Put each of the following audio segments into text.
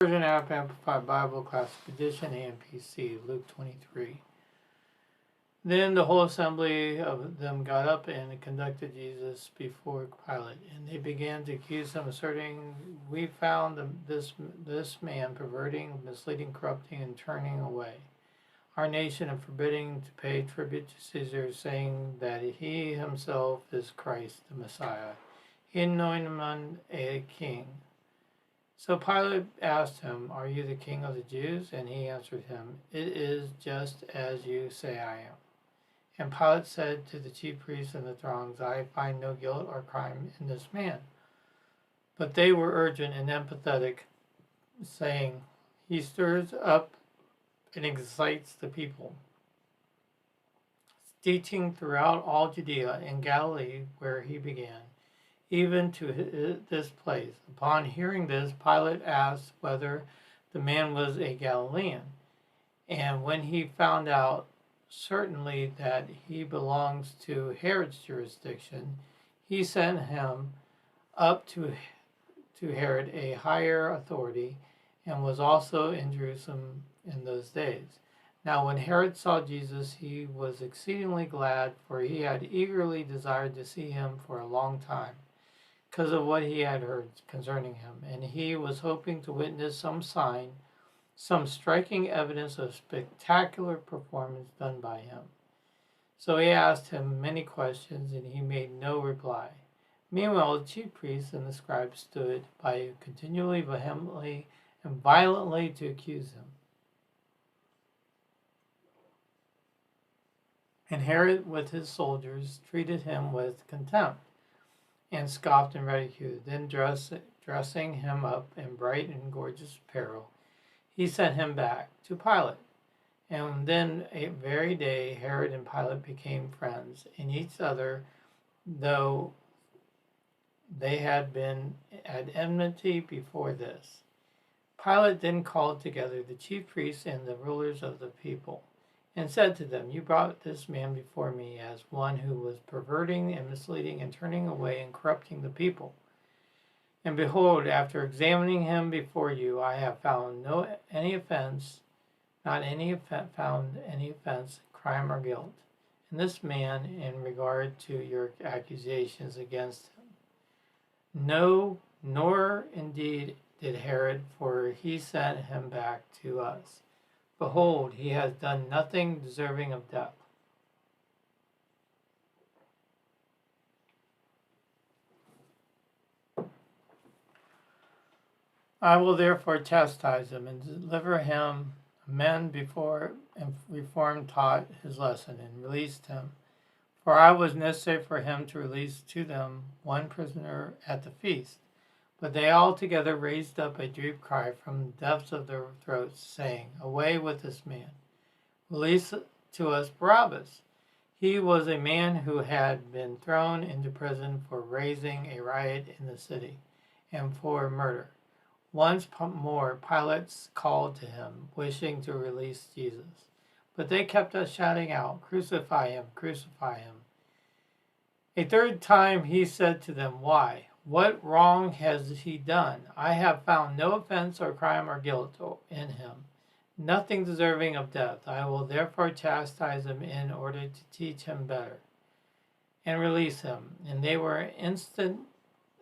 Version App Amplified Bible Classic Edition, AMPC, Luke 23. Then the whole assembly of them got up and conducted Jesus before Pilate, and they began to accuse him, asserting, "We found this man perverting, misleading, corrupting, and turning away our nation and forbidding to pay tribute to Caesar, saying that he himself is Christ the Messiah. He anointed him a king." So Pilate asked him, "Are you the king of the Jews?" And he answered him, "It is just as you say I am." And Pilate said to the chief priests and the throngs, "I find no guilt or crime in this man." But they were urgent and empathetic, saying, "He stirs up and excites the people, teaching throughout all Judea and Galilee where he began, even to this place." Upon hearing this, Pilate asked whether the man was a Galilean. And when he found out certainly that he belongs to Herod's jurisdiction, he sent him up to Herod, a higher authority, and was also in Jerusalem in those days. Now when Herod saw Jesus, he was exceedingly glad, for he had eagerly desired to see him for a long time, because of what he had heard concerning him, and he was hoping to witness some sign, some striking evidence of spectacular performance done by him. So he asked him many questions, and he made no reply. Meanwhile, the chief priests and the scribes stood by continually, vehemently, and violently to accuse him. And Herod, with his soldiers, treated him with contempt, and scoffed and ridiculed. Then dressing him up in bright and gorgeous apparel, he sent him back to Pilate. And then a very day Herod and Pilate became friends in each other, though they had been at enmity before this. Pilate then called together the chief priests and the rulers of the people, and said to them, "You brought this man before me as one who was perverting and misleading and turning away and corrupting the people. And behold, after examining him before you, I have found found any offense, crime, or guilt in this man in regard to your accusations against him. No, nor indeed did Herod, for he sent him back to us. Behold, he has done nothing deserving of death." "I will therefore chastise him and deliver him men before and reform taught his lesson and released him. For I was necessary for him to release to them one prisoner at the feast. But they all together raised up a deep cry from the depths of their throats, saying, 'Away with this man! Release to us Barabbas!' He was a man who had been thrown into prison for raising a riot in the city and for murder." Once more Pilate called to him, wishing to release Jesus. But they kept us shouting out, "Crucify him, crucify him." A third time he said to them, "Why? What wrong has he done? I have found no offense or crime or guilt in him, nothing deserving of death. I will therefore chastise him in order to teach him better, and release him." And they were insistent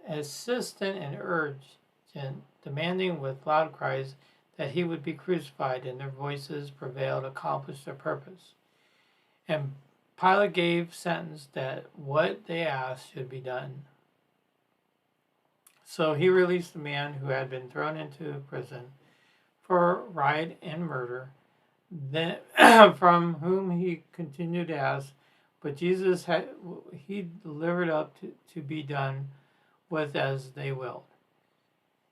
and urgent, demanding with loud cries that he would be crucified, and their voices prevailed to accomplish their purpose. And Pilate gave sentence that what they asked should be done. So he released the man who had been thrown into prison for riot and murder, then, from whom he continued to ask, but Jesus he delivered up to be done with as they willed.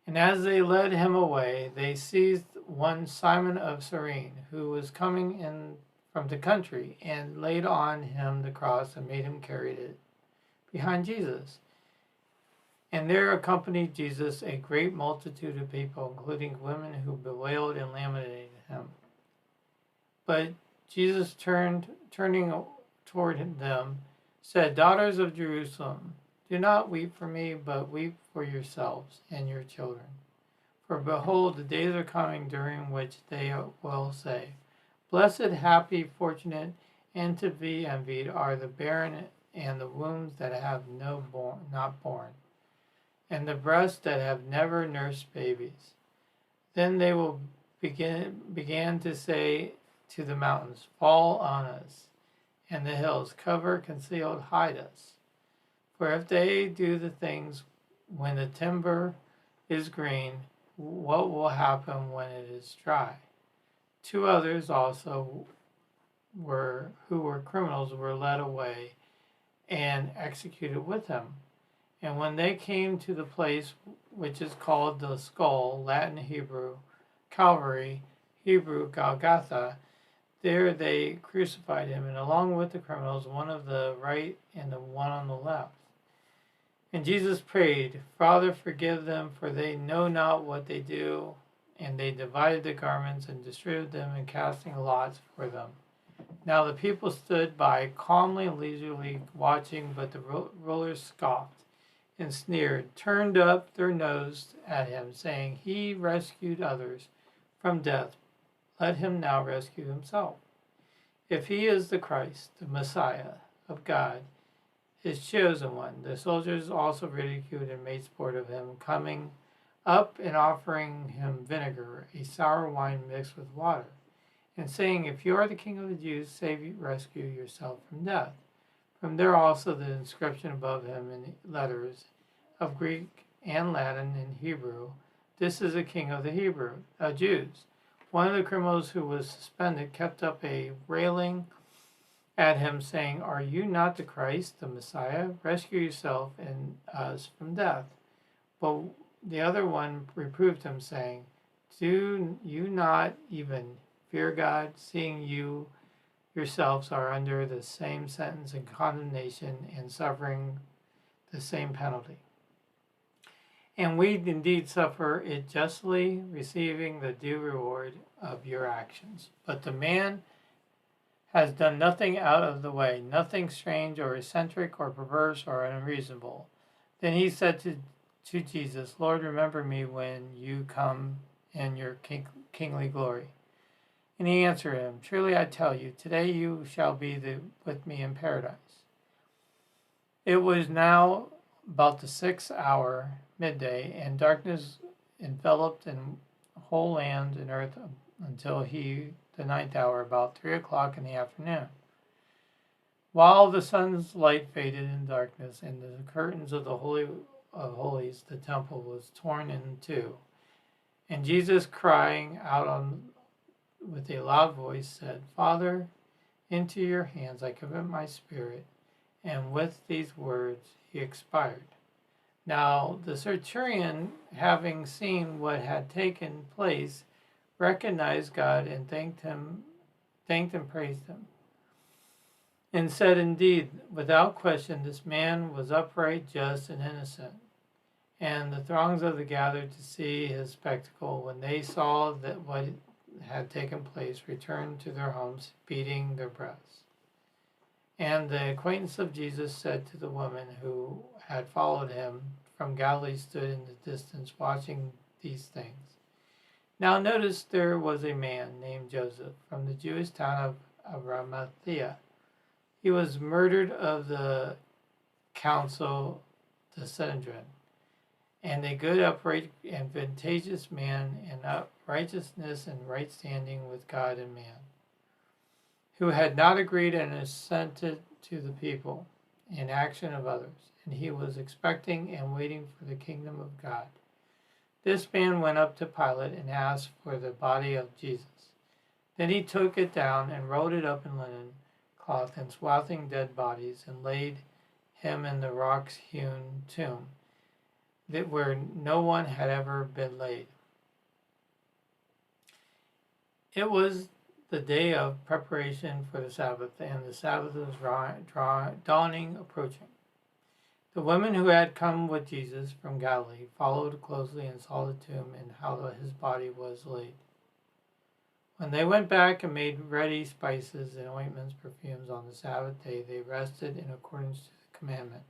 And as they led him away, they seized one Simon of Cyrene, who was coming in from the country, and laid on him the cross and made him carry it behind Jesus. And there accompanied Jesus a great multitude of people, including women who bewailed and lamented him. But Jesus, turning toward them, said, "Daughters of Jerusalem, do not weep for me, but weep for yourselves and your children. For behold, the days are coming during which they will say, Blessed, happy, fortunate, and to be envied are the barren and the wombs that have not born, and the breasts that have never nursed babies. Then they will began to say to the mountains, Fall on us, and the hills, Cover, conceal, hide us. For if they do the things when the timber is green, what will happen when it is dry? 2 others also who were criminals were led away and executed with him. And when they came to the place which is called the Skull, Latin, Hebrew, Calvary, Hebrew, Golgotha, there they crucified him, and along with the criminals, one on the right and the one on the left. And Jesus prayed, Father, forgive them, for they know not what they do. And they divided the garments and distributed them, and casting lots for them. Now the people stood by, calmly and leisurely watching, but the rulers scoffed and sneered, turned up their nose at him, saying, He rescued others from death. Let him now rescue himself. If he is the Christ, the Messiah of God, his chosen one. The soldiers also ridiculed and made sport of him, coming up and offering him vinegar, a sour wine mixed with water, and saying, If you are the King of the Jews, rescue yourself from death. From there also the inscription above him in letters of Greek and Latin and Hebrew, This is the King of the Jews. One of the criminals who was suspended kept up a railing at him, saying, Are you not the Christ, the Messiah? Rescue yourself and us from death. But the other one reproved him, saying, Do you not even fear God, seeing you yourselves are under the same sentence and condemnation and suffering the same penalty? And we indeed suffer it justly, receiving the due reward of your actions. But the man has done nothing out of the way, nothing strange or eccentric or perverse or unreasonable. Then he said to Jesus, Lord, remember me when you come in your kingly glory. And he answered him, Truly I tell you, today you shall be with me in paradise. It was now about the 6th hour, midday, and darkness enveloped the whole land and earth until the 9th hour, about 3 o'clock in the afternoon. While the sun's light faded in darkness, and the curtains of the Holy of Holies, the temple, was torn in two. And Jesus, crying out with a loud voice, said, Father, into your hands I commit my spirit. And with these words he expired. Now the centurion, having seen what had taken place, recognized God and thanked and praised him, and said, Indeed, without question, this man was upright, just, and innocent. And the throngs of the gathered to see his spectacle, when they saw that what had taken place, returned to their homes, beating their breasts. And the acquaintance of Jesus said to the woman who had followed him from Galilee, stood in the distance watching these things. Now notice there was a man named Joseph from the Jewish town of Arimathea. He was murdered of the council, the Sanhedrin, and a good, upright, and advantageous man in righteousness and right standing with God and man, who had not agreed and assented to the people in action of others, and he was expecting and waiting for the kingdom of God. This man went up to Pilate and asked for the body of Jesus. Then he took it down and rolled it up in linen cloth and swathing dead bodies, and laid him in the rock-hewn tomb where no one had ever been laid. It was the day of preparation for the Sabbath, and the Sabbath was dawning, approaching. The women who had come with Jesus from Galilee followed closely and saw the tomb and how his body was laid. When they went back and made ready spices and ointments, perfumes on the Sabbath day, they rested in accordance to the commandment